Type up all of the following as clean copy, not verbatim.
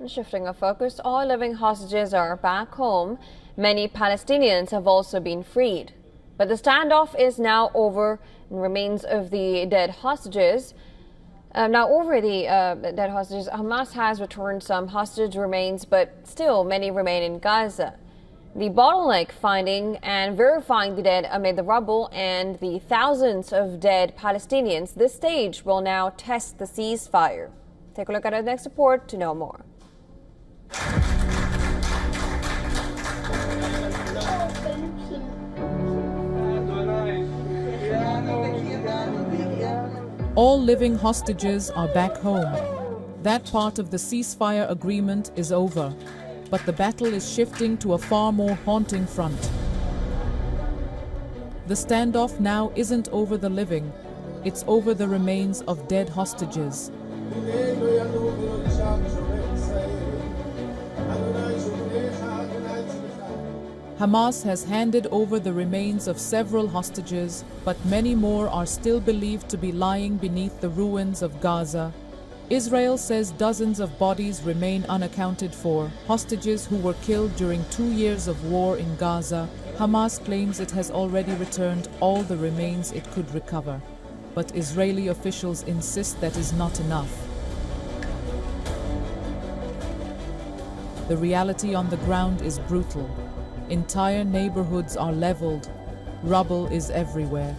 Shifting our focus, all living hostages are back home. Many Palestinians have also been freed. But the standoff is now over, and remains of the dead hostages. Hamas has returned some hostage remains, but still many remain in Gaza. The bottleneck finding and verifying the dead amid the rubble and the thousands of dead Palestinians, this stage will now test the ceasefire. Take a look at our next report to know more. All living hostages are back home. That part of the ceasefire agreement is over, but the battle is shifting to a far more haunting front. The standoff now isn't over the living, it's over the remains of dead hostages. Hamas has handed over the remains of several hostages, but many more are still believed to be lying beneath the ruins of Gaza. Israel says dozens of bodies remain unaccounted for, hostages who were killed during 2 years of war in Gaza. Hamas claims it has already returned all the remains it could recover, but Israeli officials insist that is not enough. The reality on the ground is brutal. Entire neighborhoods are leveled. Rubble is everywhere.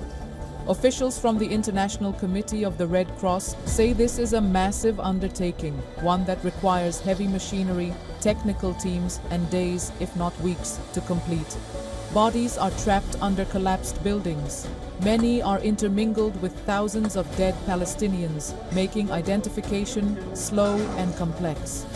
Officials from the International Committee of the Red Cross say this is a massive undertaking, one that requires heavy machinery, technical teams, and days, if not weeks, to complete. Bodies are trapped under collapsed buildings. Many are intermingled with thousands of dead Palestinians, making identification slow and complex.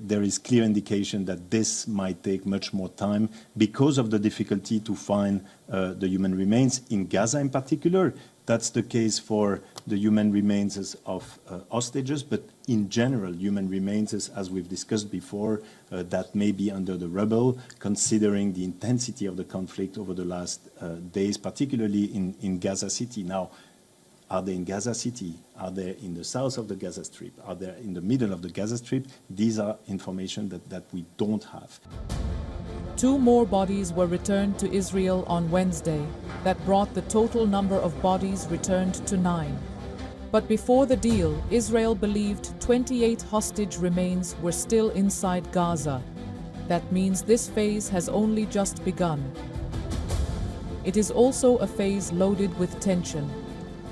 There is clear indication that this might take much more time because of the difficulty to find the human remains in Gaza in particular. That's the case for the human remains of hostages, but in general, human remains, as we've discussed before, that may be under the rubble, considering the intensity of the conflict over the last days, particularly in Gaza City. Now, are they in Gaza City? Are they in the south of the Gaza Strip? Are they in the middle of the Gaza Strip? These are information that we don't have. 2 more bodies were returned to Israel on Wednesday. That brought the total number of bodies returned to 9. But before the deal, Israel believed 28 hostage remains were still inside Gaza. That means this phase has only just begun. It is also a phase loaded with tension.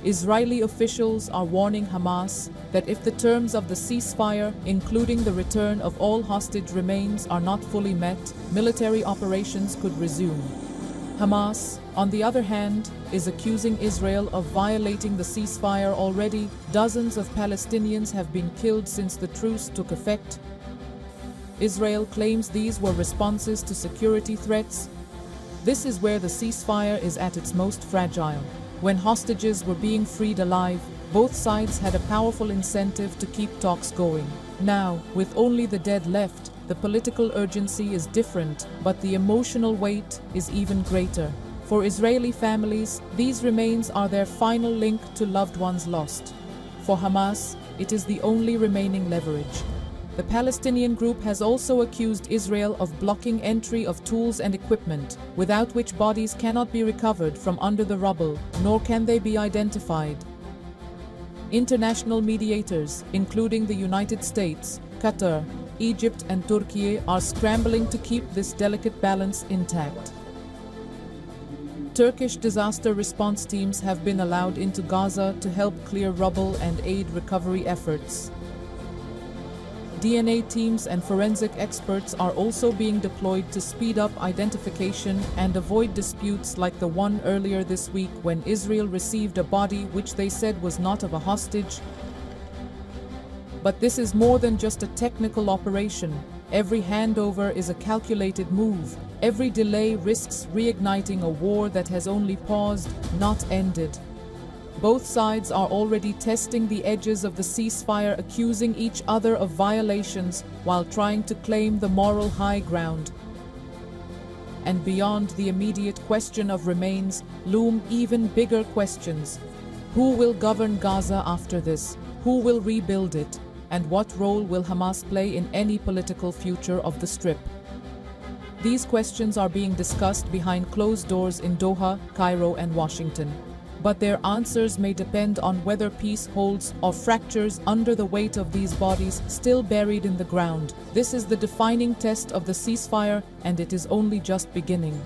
Israeli officials are warning Hamas that if the terms of the ceasefire, including the return of all hostage remains, are not fully met, military operations could resume. Hamas, on the other hand, is accusing Israel of violating the ceasefire already. Dozens of Palestinians have been killed since the truce took effect. Israel claims these were responses to security threats. This is where the ceasefire is at its most fragile. When hostages were being freed alive, both sides had a powerful incentive to keep talks going. Now, with only the dead left, the political urgency is different, but the emotional weight is even greater. For Israeli families, these remains are their final link to loved ones lost. For Hamas, it is the only remaining leverage. The Palestinian group has also accused Israel of blocking entry of tools and equipment, without which bodies cannot be recovered from under the rubble, nor can they be identified. International mediators, including the United States, Qatar, Egypt, and Türkiye, are scrambling to keep this delicate balance intact. Turkish disaster response teams have been allowed into Gaza to help clear rubble and aid recovery efforts. DNA teams and forensic experts are also being deployed to speed up identification and avoid disputes like the one earlier this week when Israel received a body which they said was not of a hostage. But this is more than just a technical operation. Every handover is a calculated move. Every delay risks reigniting a war that has only paused, not ended. Both sides are already testing the edges of the ceasefire, accusing each other of violations while trying to claim the moral high ground. And beyond the immediate question of remains loom even bigger questions. Who will govern Gaza after this? Who will rebuild it? And what role will Hamas play in any political future of the Strip? These questions are being discussed behind closed doors in Doha, Cairo, and Washington. But their answers may depend on whether peace holds or fractures under the weight of these bodies still buried in the ground. This is the defining test of the ceasefire, and it is only just beginning.